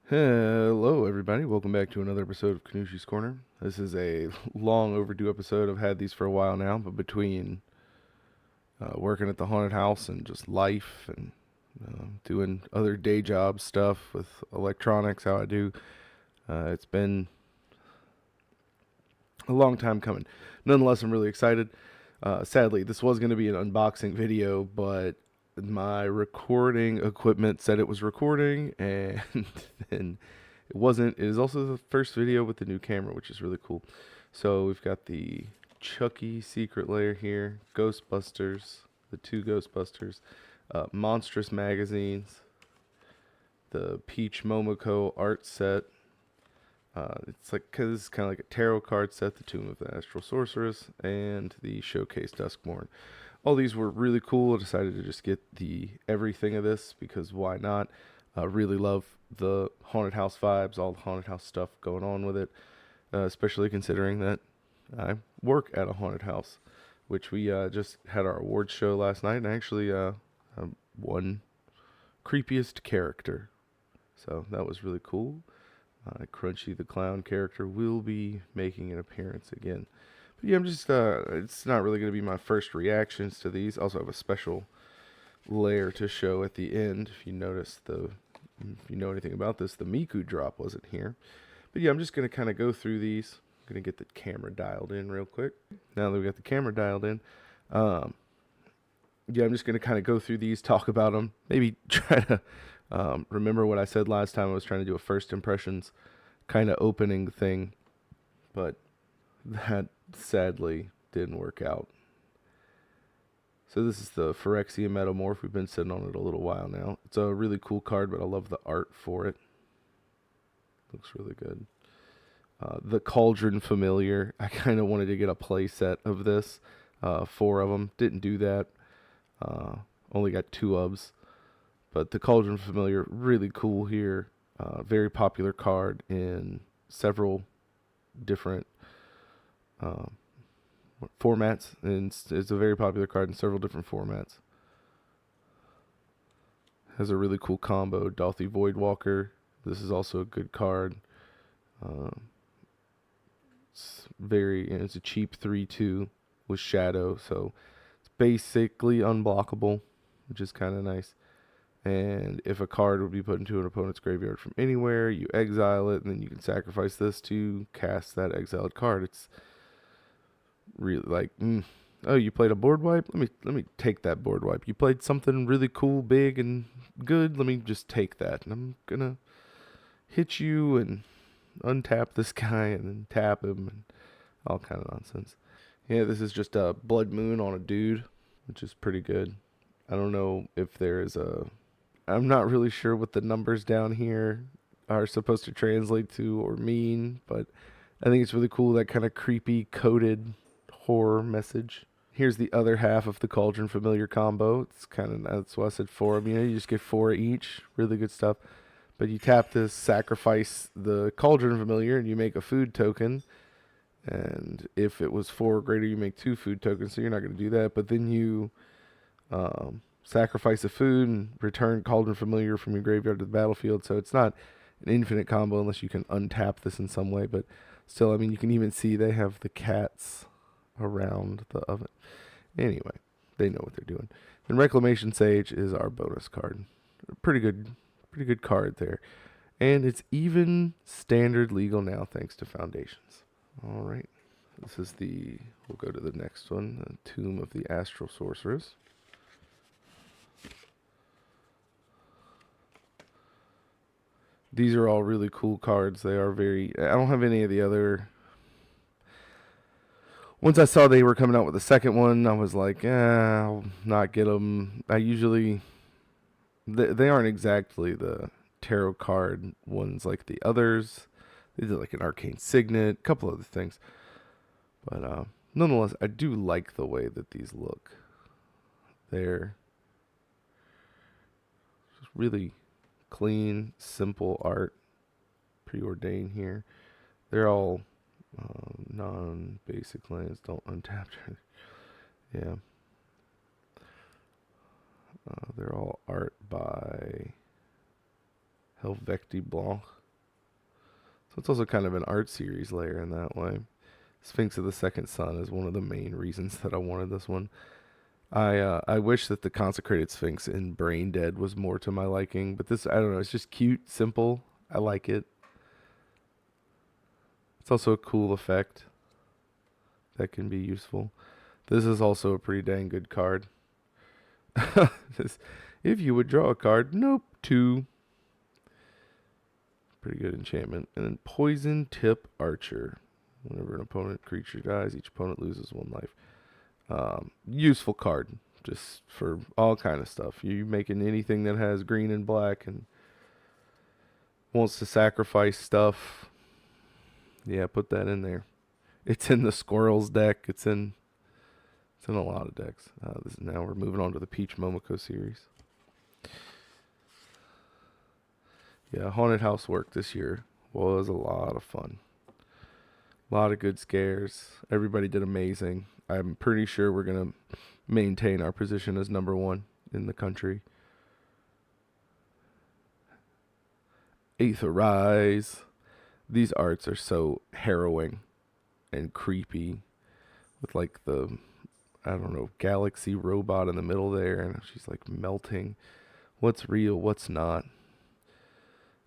Hello, everybody. Welcome back to another episode of Kanushi's Corner. This is a long overdue episode. I've had these for a while now, but between working at the haunted house and just life and doing other day job stuff with electronics, how I do, it's been a long time coming. Nonetheless, I'm really excited. Sadly, this was going to be an unboxing video, but my recording equipment said it was recording, and then it wasn't. It is also the first video with the new camera, which is really cool. So we've got the Chucky Secret Lair here, Ghostbusters, the two Ghostbusters, Monstrous magazines, the Peach Momoko art set. It's like, cause it's kind of like a tarot card set, the Tomb of the Astral Sorceress, and the Showcase Duskmourn. All these were really cool. I decided to just get the everything of this because why not? Really love the haunted house vibes, all the haunted house stuff going on with it, especially considering that I work at a haunted house, which we just had our awards show last night, and actually won creepiest character. So that was really cool. Crunchy the Clown character will be making an appearance again. But yeah, I'm just, it's not really going to be my first reactions to these. Also have a special layer to show at the end. If you notice if you know anything about this, the Miku drop wasn't here. But yeah, I'm just going to kind of go through these. I'm going to get the camera dialed in real quick. Now that we got the camera dialed in, yeah, I'm just going to kind of go through these, talk about them, maybe try to remember what I said last time. I was trying to do a first impressions kind of opening thing, but that sadly didn't work out. So this is the Phyrexia Metamorph. We've been sitting on it a little while now. It's a really cool card, but I love the art for it. Looks really good. The Cauldron Familiar. I kind of wanted to get a play set of this. 4 of them. Didn't do that. Only got 2 ubs. But the Cauldron Familiar, really cool here. Very popular card in several different formats, and it's a very popular card in several different formats. Has a really cool combo, Dalthy Voidwalker. This is also a good card. It's a cheap 3/2 with Shadow, so it's basically unblockable, which is kind of nice. And if a card would be put into an opponent's graveyard from anywhere, you exile it, and then you can sacrifice this to cast that exiled card. It's really like, oh, you played a board wipe? Let me take that board wipe. You played something really cool, big, and good. Let me just take that, and I'm gonna hit you and untap this guy and then tap him and all kind of nonsense. Yeah, this is just a Blood Moon on a dude, which is pretty good. I don't know if there is I'm not really sure what the numbers down here are supposed to translate to or mean, but I think it's really cool, that kind of creepy coded horror message. Here's the other half of the Cauldron Familiar combo. It's kind of, that's why I said 4 of them. You just get 4 each. Really good stuff. But you tap this, sacrifice the Cauldron Familiar, and you make a food token. And if it was 4 or greater, you make 2 food tokens, so you're not going to do that. But then you sacrifice a food and return Cauldron Familiar from your graveyard to the battlefield. So it's not an infinite combo unless you can untap this in some way. But still, I mean, you can even see they have the cats around the oven. Anyway, they know what they're doing. And Reclamation Sage is our bonus card. Pretty good card there. And it's even standard legal now thanks to Foundations. All right. This is we'll go to the next one, the Tomb of the Astral Sorceress. These are all really cool cards. They are I don't have any of the other. Once I saw they were coming out with the second one, I was like, I'll not get them. I usually, they aren't exactly the tarot card ones like the others. They did like an Arcane Signet, a couple other things. But nonetheless, I do like the way that these look. They're just really clean, simple art. Preordained here. They're all non-basic lands. Don't untap. Yeah. They're all art by Helvecti Blanc. So it's also kind of an art series layer in that way. Sphinx of the Second Sun is one of the main reasons that I wanted this one. I wish that the Consecrated Sphinx in Brain Dead was more to my liking, but this, I don't know, it's just cute, simple. I like it. It's also a cool effect that can be useful. This is also a pretty dang good card. If you would draw a card, nope, 2. Pretty good enchantment. And then Poison Tip Archer. Whenever an opponent creature dies, each opponent loses 1 life. Useful card, just for all kind of stuff. You making anything that has green and black and wants to sacrifice stuff. Yeah, put that in there. It's in the Squirrels deck. It's in a lot of decks. Now we're moving on to the Peach Momoko series. Yeah, Haunted House work this year was a lot of fun. A lot of good scares. Everybody did amazing. I'm pretty sure we're going to maintain our position as number 1 in the country. Aetherize. These arts are so harrowing and creepy with like the, I don't know, galaxy robot in the middle there, and she's like melting. What's real, what's not.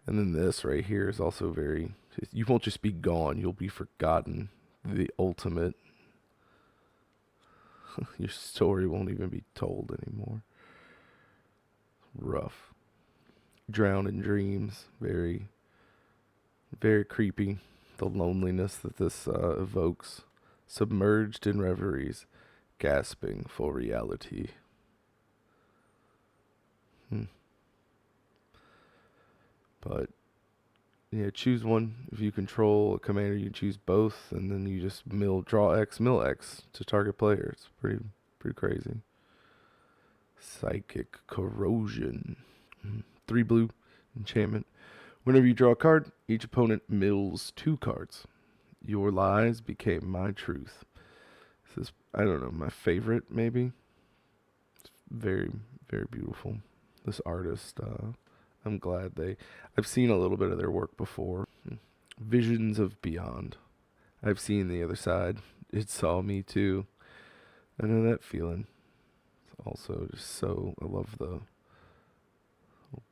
And then this right here is also very, you won't just be gone, you'll be forgotten. The ultimate. Your story won't even be told anymore. Rough. Drown in Dreams. Very, very creepy. The loneliness that this evokes. Submerged in reveries. Gasping for reality. But yeah, choose one. If you control a commander, you choose both, and then you just draw X, mill X to target player. It's pretty crazy. Psychic Corrosion. 3 blue enchantment. Whenever you draw a card, each opponent mills 2 cards. Your lies became my truth. This is, I don't know, my favorite maybe. It's very, very beautiful. This artist, I'm glad I've seen a little bit of their work before. Visions of Beyond. I've seen the other side. It saw me too. I know that feeling. It's also just so, I love the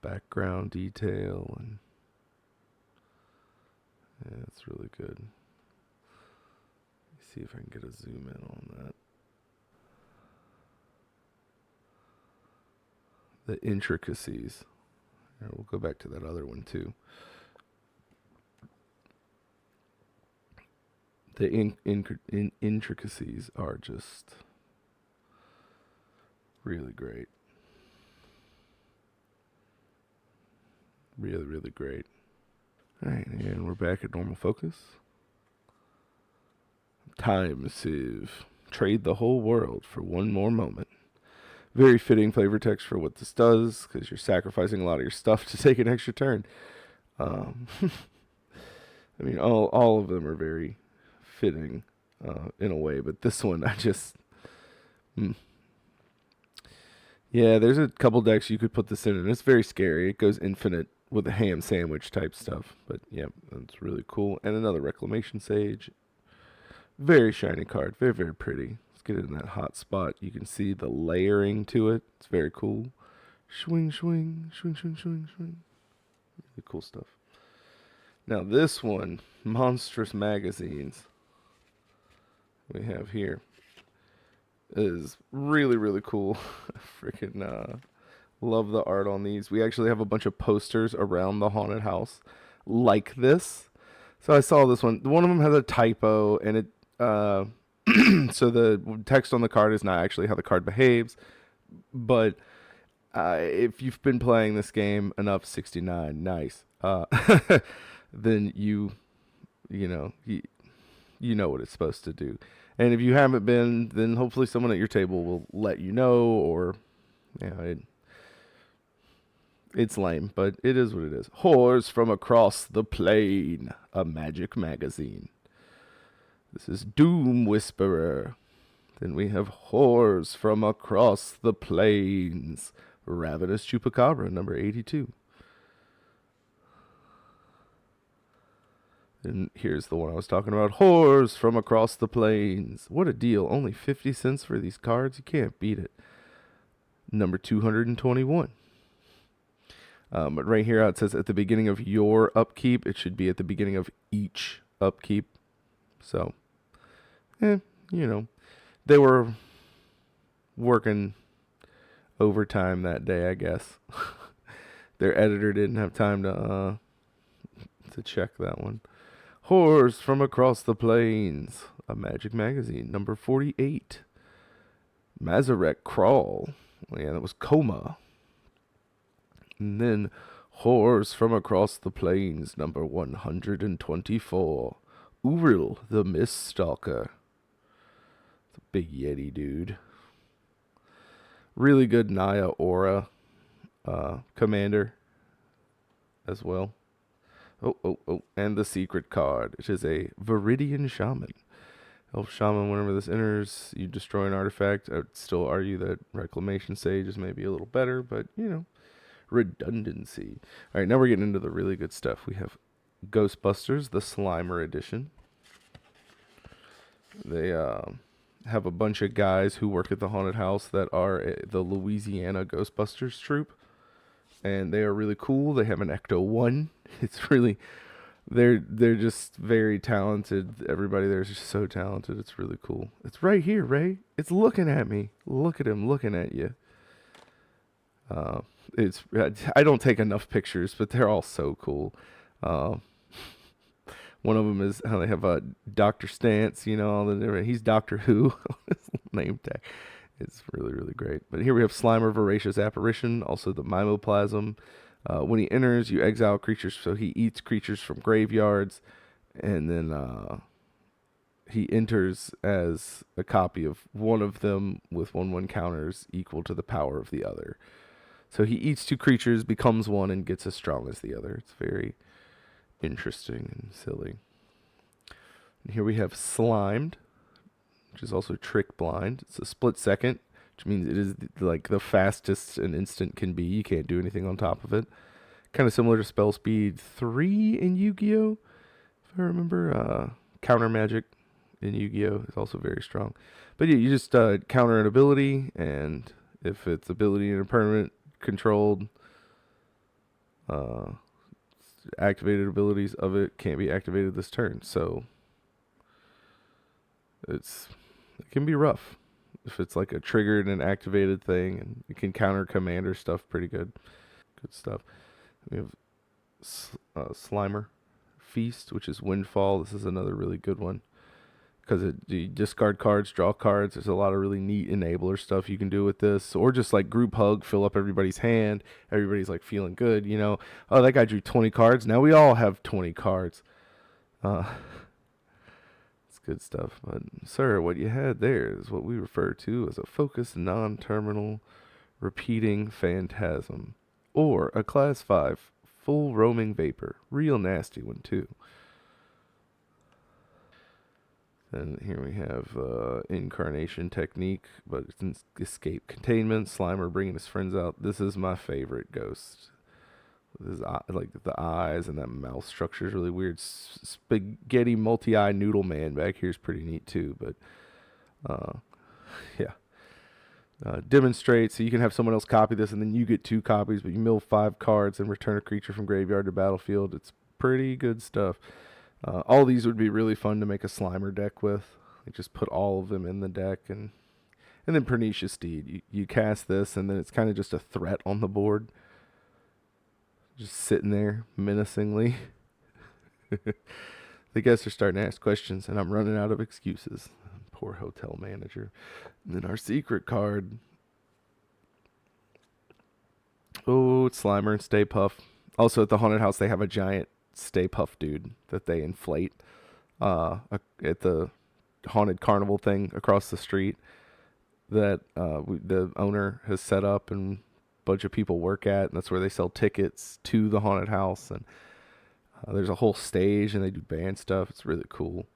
background detail, and yeah, it's really good. Let's see if I can get a zoom in on that. The intricacies. We'll go back to that other one too. The intricacies are just really great. Really, really great. Alright, and we're back at normal focus. Time sieve. Trade the whole world for 1 more moment. Very fitting flavor text for what this does, because you're sacrificing a lot of your stuff to take an extra turn. I mean, all of them are very fitting in a way, but this one, I just... Yeah, there's a couple decks you could put this in, and it's very scary. It goes infinite with a ham sandwich type stuff, but yeah, that's really cool. And another Reclamation Sage. Very shiny card, very, very pretty. Let's get it in that hot spot. You can see the layering to it. It's very cool. Swing, swing, swing, swing, swing, swing. Really cool stuff. Now this one, Monstrous Magazines, we have here, is really, really cool. Freaking love the art on these. We actually have a bunch of posters around the haunted house like this. So I saw this one. One of them has a typo, and it so the text on the card is not actually how the card behaves. But if you've been playing this game enough, 69, nice. Then you know what it's supposed to do. And if you haven't been, then hopefully someone at your table will let you know, or it's lame, but it is what it is. Whores from Across the Plane, a magic magazine. This is Doom Whisperer. Then we have Whores from Across the Plains, Ravenous Chupacabra, number 82. And here's the one I was talking about. Horrors from Across the Plains. What a deal. Only 50 cents for these cards. You can't beat it. Number 221. But right here, it says at the beginning of your upkeep. It should be at the beginning of each upkeep. So, you know, they were working overtime that day, I guess. Their editor didn't have time to check that one. Horrors from Across the Plains, a Magic Magazine, number 48. Mazarek Crawl. Oh, yeah, that was Coma. And then Horrors from Across the Plains, number 124. Uril, the Mist Stalker. It's a big Yeti, dude. Really good Naya Aura commander as well. Oh, and the secret card. It is a Viridian Shaman. Elf Shaman, whenever this enters, you destroy an artifact. I would still argue that Reclamation Sage is maybe a little better, but, redundancy. All right, now we're getting into the really good stuff. We have Ghostbusters, the Slimer edition. They have a bunch of guys who work at the haunted house that are the Louisiana Ghostbusters troupe, and they are really cool. They have an Ecto-1. It's really... They're just very talented. Everybody there is just so talented. It's really cool. It's right here, Ray. It's looking at me. Look at him looking at you. It's I don't take enough pictures, but they're all so cool. One of them is how they have a Dr. Stance, all the different. He's Doctor Who. His name tag. It's really, really great. But here we have Slimer Voracious Apparition, also the Mimoplasm. When he enters, you exile creatures, so he eats creatures from graveyards, and then he enters as a copy of one of them with 1/1 counters equal to the power of the other. So he eats two creatures, becomes one, and gets as strong as the other. It's very interesting and silly. And here we have Slimed, which is also Trick Blind. It's a split second, which means it is like the fastest an instant can be. You can't do anything on top of it. Kind of similar to Spell Speed 3 in Yu-Gi-Oh! If I remember. Counter Magic in Yu-Gi-Oh! Is also very strong. But yeah, you just counter an ability, and if it's ability in a permanent controlled, activated abilities of it can't be activated this turn. So it can be rough if it's like a triggered and activated thing, and it can counter commander stuff pretty good. Good stuff. We have Slimer Feast, which is Windfall. This is another really good one because you discard cards, draw cards. There's a lot of really neat enabler stuff you can do with this, or just like group hug, fill up everybody's hand. Everybody's like feeling good, Oh, that guy drew 20 cards. Now we all have 20 cards. It's good stuff. But sir, what you had there is what we refer to as a focused non-terminal repeating phantasm, or a class 5 full roaming vapor. Real nasty one too. And here we have Incarnation Technique, but it's Escape Containment. Slimer bringing his friends out. This is my favorite ghost. His like the eyes and that mouth structure is really weird. Spaghetti multi-eye noodle man back here is pretty neat too. But yeah. Demonstrate, so you can have someone else copy this, and then you get 2 copies, but you mill 5 cards and return a creature from graveyard to battlefield. It's pretty good stuff. All these would be really fun to make a Slimer deck with. Like just put all of them in the deck, and then Pernicious Steed. You cast this, and then it's kind of just a threat on the board, just sitting there menacingly. The guests are starting to ask questions, and I'm running out of excuses. Poor hotel manager. And then our secret card. Oh, it's Slimer and Stay Puff. Also, at the haunted house, they have a giant Stay Puff dude that they inflate at the haunted carnival thing across the street that the owner has set up and a bunch of people work at, and that's where they sell tickets to the haunted house. And there's a whole stage, and they do band stuff. It's really cool.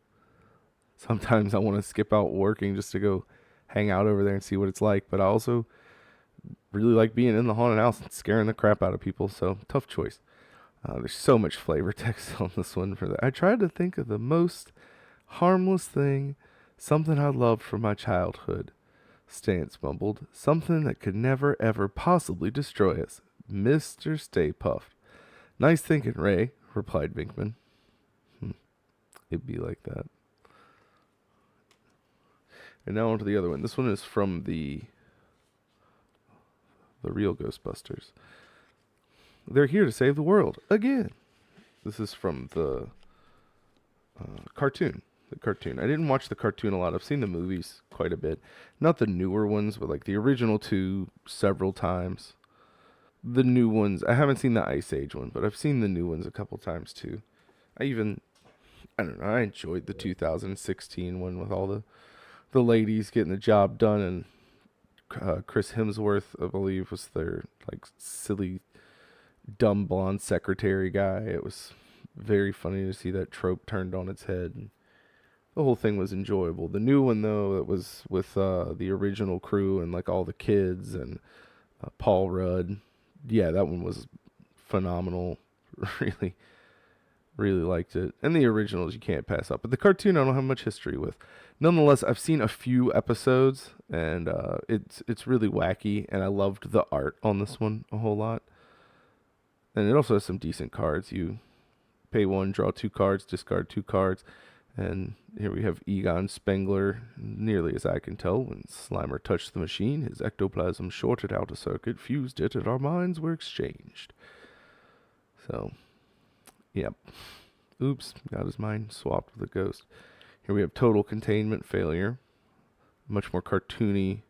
Sometimes I want to skip out working just to go hang out over there and see what it's like. But I also really like being in the haunted house and scaring the crap out of people. So tough choice. There's so much flavor text on this one for that. I tried to think of the most harmless thing, something I loved from my childhood. Stance mumbled, something that could never ever possibly destroy us. Mr. Stay Puft. Nice thinking, Ray, replied Vinkman. It'd be like that. And now on to the other one. This one is from the real Ghostbusters. They're here to save the world again. This is from the cartoon. The cartoon. I didn't watch the cartoon a lot. I've seen the movies quite a bit. Not the newer ones, but like the original two several times. The new ones, I haven't seen the Ice Age one, but I've seen the new ones a couple times too. I don't know, I enjoyed the 2016 one with all the ladies getting the job done, and Chris Hemsworth, I believe, was their like silly, dumb blonde secretary guy. It was very funny to see that trope turned on its head. And the whole thing was enjoyable. The new one, though, it was with the original crew and like all the kids and Paul Rudd. Yeah, that one was phenomenal. Really, really liked it. And the originals you can't pass up. But the cartoon I don't have much history with. Nonetheless, I've seen a few episodes, and it's really wacky. And I loved the art on this one a whole lot. And it also has some decent cards. You pay one, draw 2 cards, discard 2 cards. And here we have Egon Spengler. Nearly as I can tell, when Slimer touched the machine, his ectoplasm shorted out a circuit, fused it, and our minds were exchanged. So, yep. Oops, got his mind swapped with a ghost. Here we have Total Containment Failure. Much more cartoony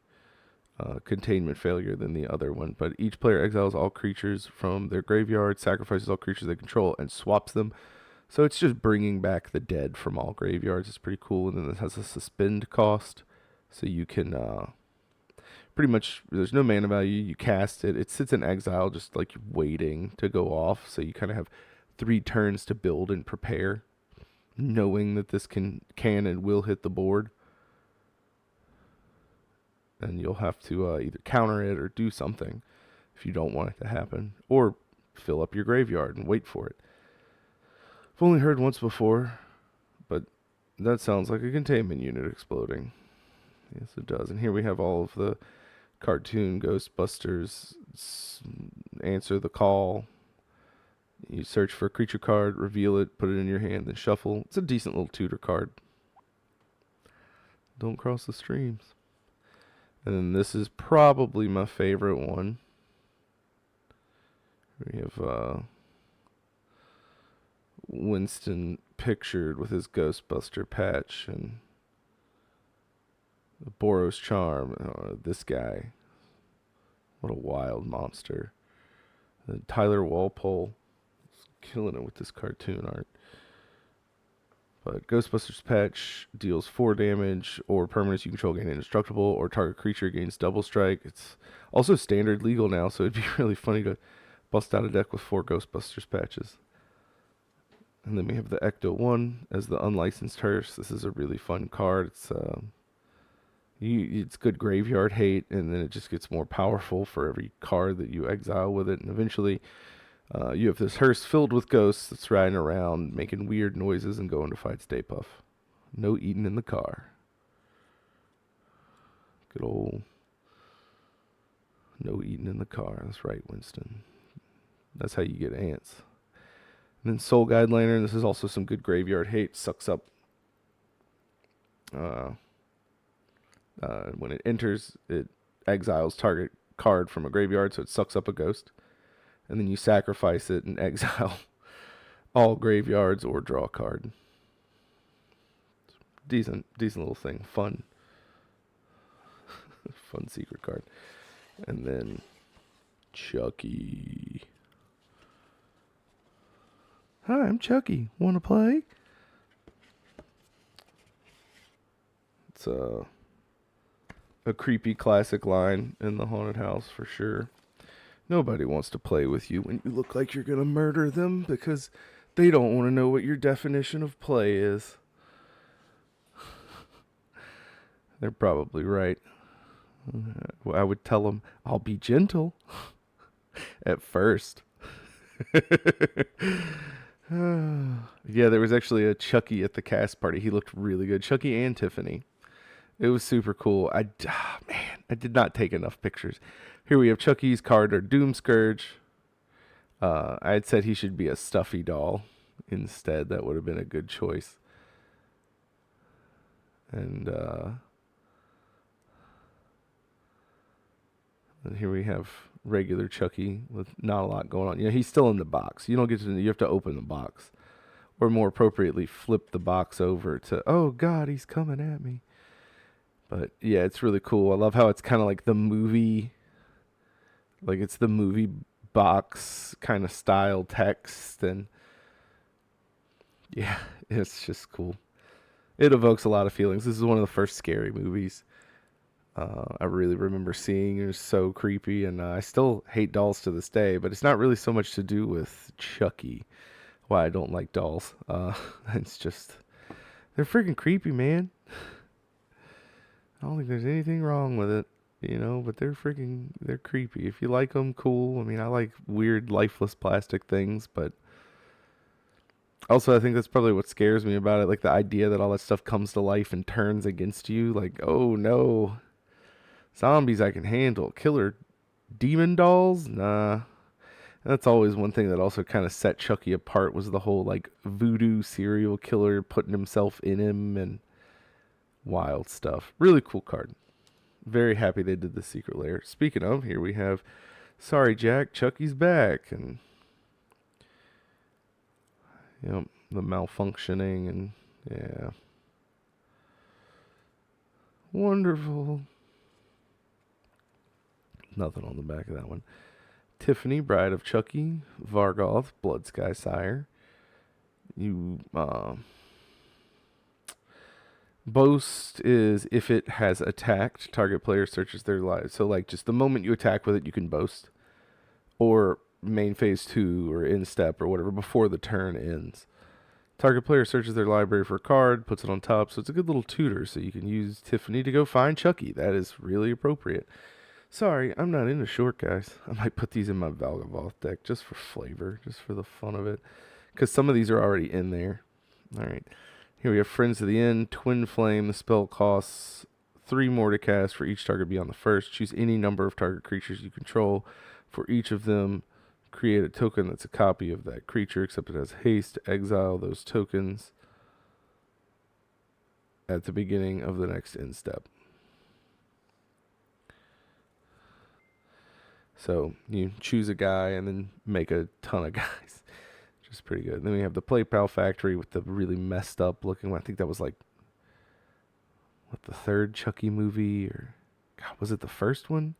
containment failure than the other one. But each player exiles all creatures from their graveyard, sacrifices all creatures they control, and swaps them. So it's just bringing back the dead from all graveyards. It's pretty cool. And then this has a suspend cost. So you can pretty much, there's no mana value. You cast it. It sits in exile just like waiting to go off. So you kind of have 3 turns to build and prepare, knowing that this can and will hit the board. And you'll have to either counter it or do something if you don't want it to happen. Or fill up your graveyard and wait for it. I've only heard once before, but that sounds like a containment unit exploding. Yes, it does. And here we have all of the cartoon Ghostbusters. Answer the call. You search for a creature card, reveal it, put it in your hand, then shuffle. It's a decent little tutor card. Don't cross the streams. And then this is probably my favorite one. We have Winston pictured with his Ghostbuster patch and Boros Charm. This guy. What a wild monster. Tyler Walpole is killing it with this cartoon art. But Ghostbusters patch deals 4 damage, or permanents you control gain indestructible, or target creature gains double strike. It's also standard legal now, so it'd be really funny to bust out a deck with 4 Ghostbusters patches. And then we have the Ecto-1 as the unlicensed hearse. This is a really fun card. It's good graveyard hate, and then it just gets more powerful for every card that you exile with it. And eventually, you have this hearse filled with ghosts that's riding around, making weird noises and going to fight Stay Puft. No eating in the car. Good old no eating in the car. That's right, Winston. That's how you get ants. And then Soul Guide Lantern. This is also some good graveyard hate. Sucks up. When it enters, it exiles target card from a graveyard, so it sucks up a ghost. And then you sacrifice it and exile all graveyards or draw a card. Decent little thing. Fun. Fun secret card. And then Chucky. Hi, I'm Chucky. Want to play? It's a creepy classic line in the haunted house for sure. Nobody wants to play with you when you look like you're going to murder them because they don't want to know what your definition of play is. They're probably right. I would tell them, I'll be gentle at first. Yeah, there was actually a Chucky at the cast party. He looked really good. Chucky and Tiffany. It was super cool. Man, I did not take enough pictures. Here we have Chucky's card or Doom Scourge. I had said he should be a stuffy doll instead. That would have been a good choice. And here we have regular Chucky with not a lot going on. He's still in the box. You don't get to. You have to open the box, or more appropriately, flip the box over to. Oh God, he's coming at me. But yeah, it's really cool. I love how it's kind of like the movie, like it's the movie box kind of style text, and yeah, it's just cool. It evokes a lot of feelings. This is one of the first scary movies I really remember seeing. It was so creepy, and I still hate dolls to this day. But it's not really so much to do with Chucky. Why I don't like dolls. It's just they're freaking creepy, man. I don't think there's anything wrong with it, but they're creepy. If you like them, cool. I mean, I like weird, lifeless plastic things, but also I think that's probably what scares me about it. Like the idea that all that stuff comes to life and turns against you. Like, oh no, zombies I can handle. Killer demon dolls? Nah. That's always one thing that also kind of set Chucky apart was the whole like voodoo serial killer putting himself in him and wild stuff. Really cool card. Very happy they did the secret lair. Speaking of, here we have Sorry Jack, Chucky's back, and the malfunctioning, and yeah. Wonderful. Nothing on the back of that one. Tiffany, Bride of Chucky, Vargoth, Blood Sky Sire. You Boast is if it has attacked, target player searches their lives. So like just the moment you attack with it, you can boast. Or main phase 2 or in step or whatever before the turn ends. Target player searches their library for a card, puts it on top, so it's a good little tutor. So you can use Tiffany to go find Chucky. That is really appropriate. Sorry, I'm not into short guys. I might put these in my Valgavoth deck just for flavor, just for the fun of it. Because some of these are already in there. Alright. Here we have Friends of the End, Twin Flame. The spell costs 3 more to cast for each target beyond the first. Choose any number of target creatures you control. For each of them, create a token that's a copy of that creature, except it has haste. Exile those tokens at the beginning of the next end step. So you choose a guy and then make a ton of guys. Just pretty good. Then we have the Play Pal Factory with the really messed up looking one. I think that was like, the third Chucky movie? Or God, was it the first one?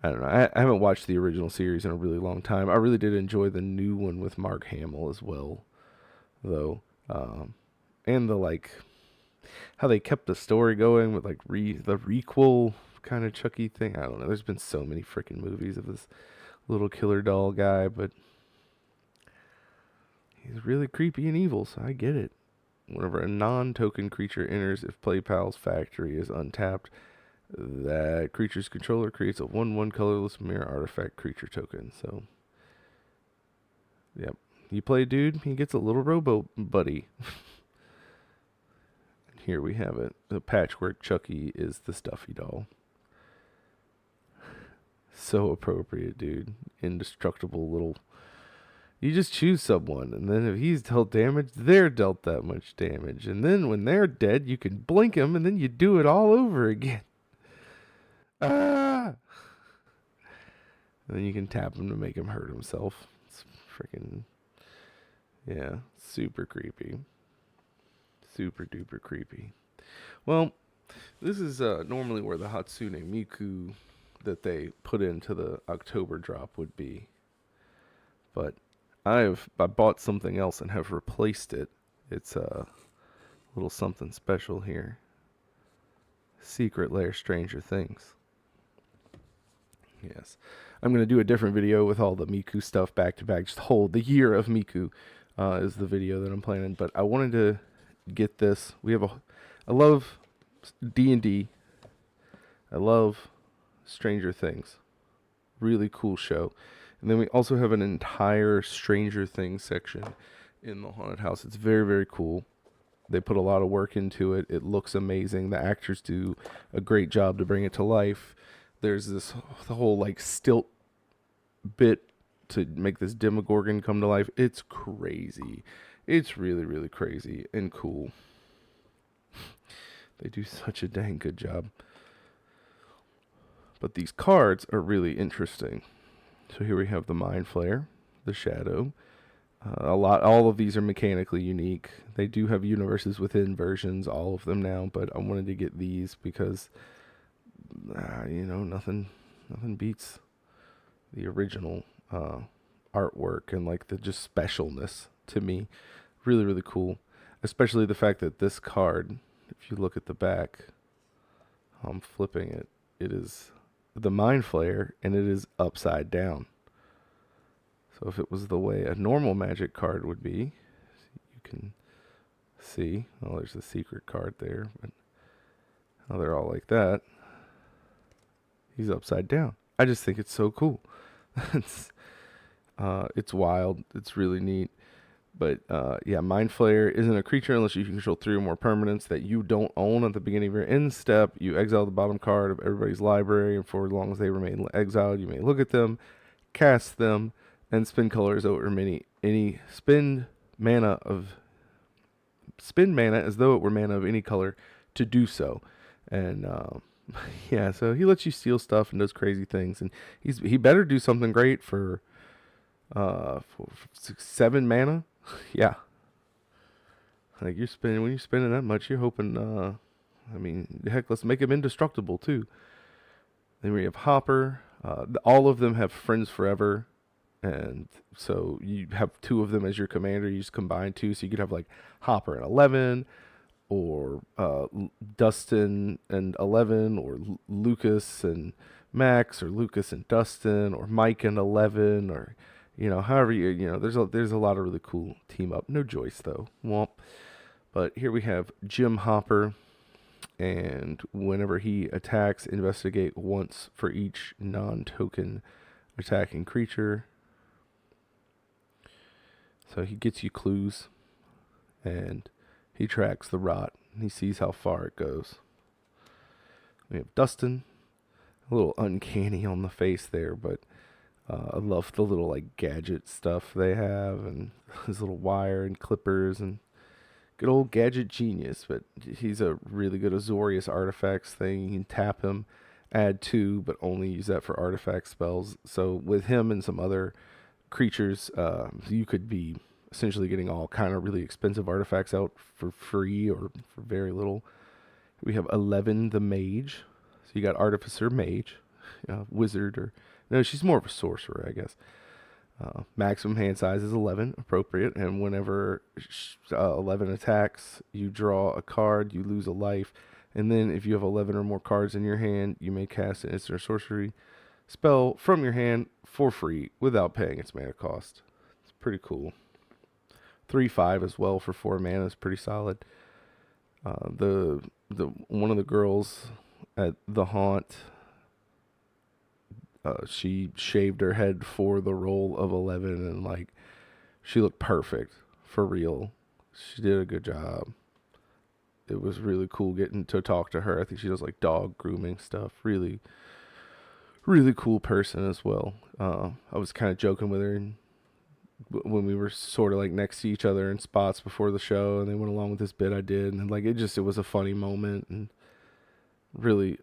I don't know. I haven't watched the original series in a really long time. I really did enjoy the new one with Mark Hamill as well, though. And the like, how they kept the story going with like the requel kind of Chucky thing. I don't know. There's been so many freaking movies of this little killer doll guy, but he's really creepy and evil, so I get it. Whenever a non-token creature enters, if Play Pal's Factory is untapped, that creature's controller creates a 1/1 colorless mirror artifact creature token. So, yep. You play dude, he gets a little robo buddy. Here we have it. The Patchwork Chucky is the stuffy doll. So appropriate, dude. Indestructible little. You just choose someone, and then if he's dealt damage, they're dealt that much damage. And then when they're dead, you can blink them, and then you do it all over again. Ah! And then you can tap him to make him hurt himself. It's freaking, yeah, super creepy. Super duper creepy. Well, this is normally where the Hatsune Miku that they put into the October drop would be. But I bought something else and have replaced it. It's a little something special here. Secret Lair Stranger Things. Yes. I'm going to do a different video with all the Miku stuff back to back. Just hold the year of Miku is the video that I'm planning. But I wanted to get this. I love D&D. I love Stranger Things. Really cool show. And then we also have an entire Stranger Things section in the haunted house. It's very, very cool. They put a lot of work into it. It looks amazing. The actors do a great job to bring it to life. There's the whole like stilt bit to make this Demogorgon come to life. It's crazy. It's really, really crazy and cool. They do such a dang good job. But these cards are really interesting. So here we have the Mind Flayer, the Shadow. All of these are mechanically unique. They do have universes within versions, all of them now. But I wanted to get these because, nothing beats the original artwork and like the just specialness to me. Really, really cool. Especially the fact that this card, if you look at the back, I'm flipping it. It is the Mind Flayer, and it is upside down. So if it was the way a normal Magic card would be, you can see. Oh, there's a secret card there, but they're all like that. He's upside down. I just think it's so cool. It's wild. It's really neat. But Mind Flayer isn't a creature unless you can control 3 or more permanents that you don't own at the beginning of your end step. You exile the bottom card of everybody's library, and for as long as they remain exiled, you may look at them, cast them, and spend colors over spend mana as though it were mana of any color to do so. And so he lets you steal stuff and does crazy things, and he better do something great for 7 mana. Yeah. Like when you're spending that much, you're hoping, heck, let's make him indestructible too. Then we have Hopper. All of them have Friends Forever. And so you have 2 of them as your commander. You just combine 2. So you could have like Hopper and 11, or Dustin and 11, or Lucas and Max, or Lucas and Dustin, or Mike and 11, or however there's a lot of really cool team up. No Joyce though. Womp. But here we have Jim Hopper, and whenever he attacks, investigate once for each non-token attacking creature. So he gets you clues, and he tracks the rot, and he sees how far it goes. We have Dustin, a little uncanny on the face there, but I love the little like gadget stuff they have, and his little wire and clippers, and good old gadget genius. But he's a really good Azorius artifacts thing. You can tap him, add 2, but only use that for artifact spells. So with him and some other creatures, you could be essentially getting all kind of really expensive artifacts out for free or for very little. We have 11, the Mage. So you got Artificer, Mage, Wizard, or no, she's more of a sorcerer, I guess. Maximum hand size is 11, appropriate. And whenever 11 attacks, you draw a card, you lose a life. And then if you have 11 or more cards in your hand, you may cast an instant or sorcery spell from your hand for free without paying its mana cost. It's pretty cool. 3/5 as well for 4 mana is pretty solid. The one of the girls at the haunt, she shaved her head for the role of 11, and like she looked perfect for real. She did a good job. It was really cool getting to talk to her. I think she does like dog grooming stuff. Really, really cool person as well. I was kind of joking with her when we were sort of like next to each other in spots before the show, and they went along with this bit I did, and like it was a funny moment, and really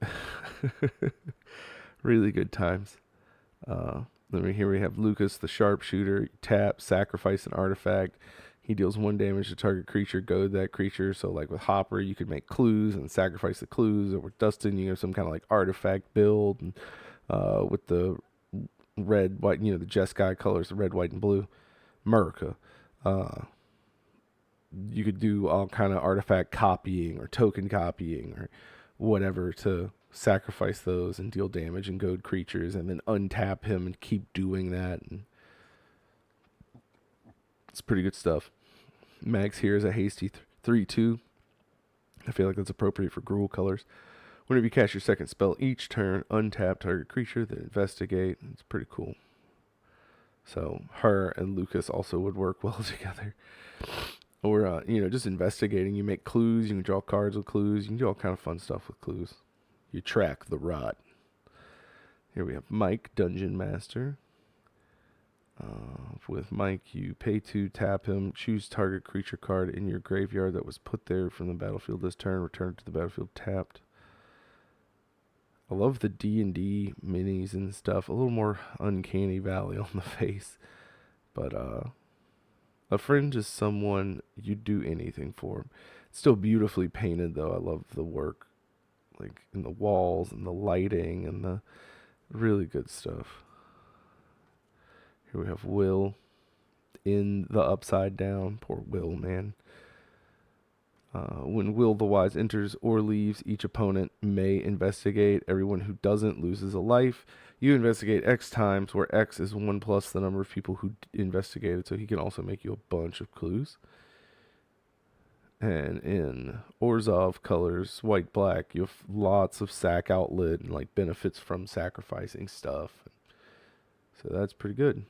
really good times. Here we have Lucas the Sharpshooter. Tap, sacrifice an artifact. He deals 1 damage to target creature, goad that creature. So like with Hopper, you could make clues and sacrifice the clues. Or with Dustin, you have some kind of like artifact build. And with the red, white, the Jeskai colors, the red, white, and blue. America. You could do all kind of artifact copying or token copying or whatever to sacrifice those and deal damage and goad creatures, and then untap him and keep doing that. And it's pretty good stuff. Max here is a hasty 3/2. I feel like that's appropriate for Gruul colors. Whenever you cast your second spell each turn, untap target creature, then investigate. It's pretty cool. So her and Lucas also would work well together. Or, just investigating. You make clues. You can draw cards with clues. You can do all kind of fun stuff with clues. You track the rot. Here we have Mike, Dungeon Master. With Mike, you pay 2, tap him, choose target creature card in your graveyard that was put there from the battlefield this turn, return it to the battlefield tapped. I love the D&D minis and stuff. A little more uncanny valley on the face. But a friend is someone you'd do anything for. It's still beautifully painted, though. I love the work, like in the walls and the lighting and the really good stuff. Here we have Will in the Upside Down. Poor Will, man. When Will the Wise enters or leaves, each opponent may investigate. Everyone who doesn't loses a life. You investigate X times, where X is 1 plus the number of people who investigated, so he can also make you a bunch of clues. And in Orzhov colors, white, black, you have lots of sack outlet and like benefits from sacrificing stuff. So that's pretty good.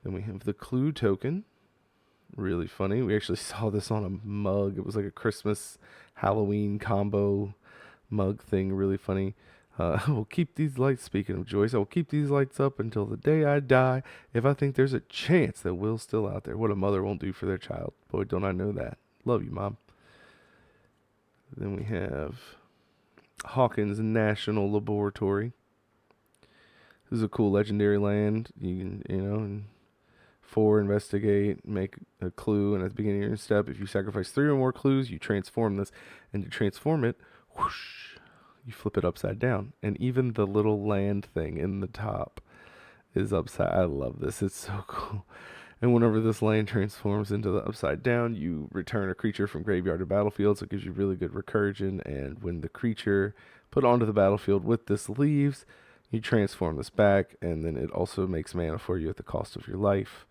Then we have the clue token. Really funny. We actually saw this on a mug. It was like a Christmas Halloween combo mug thing. Really funny. I will keep these lights, speaking of Joyce, I will keep these lights up until the day I die if I think there's a chance that Will's still out there. What a mother won't do for their child. Boy, don't I know that. Love you, Mom. Then we have Hawkins National Laboratory. This is a cool legendary land. You can, and 4, investigate, make a clue, and at the beginning of your step, if you sacrifice 3 or more clues, you transform this. And to transform it, whoosh, you flip it upside down. And even the little land thing in the top is upside. I love this. It's so cool. And whenever this land transforms into the upside down, you return a creature from graveyard to battlefield, so it gives you really good recursion. And when the creature put onto the battlefield with this leaves, you transform this back, and then it also makes mana for you at the cost of your life.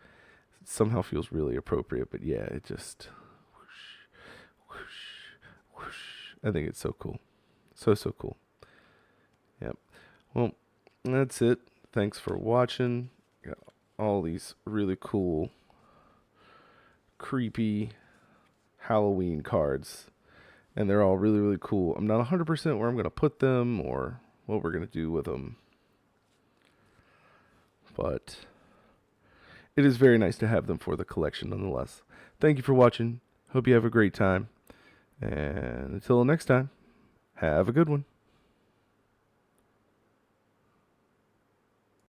It somehow feels really appropriate, but yeah, it just whoosh, whoosh, whoosh. I think it's so cool. So cool. Yep. Well, that's it. Thanks for watching. Got all these really cool, creepy Halloween cards, and they're all really, really cool. I'm not 100% where I'm going to put them or what we're going to do with them, but it is very nice to have them for the collection nonetheless. Thank you for watching. Hope you have a great time. And until next time, have a good one.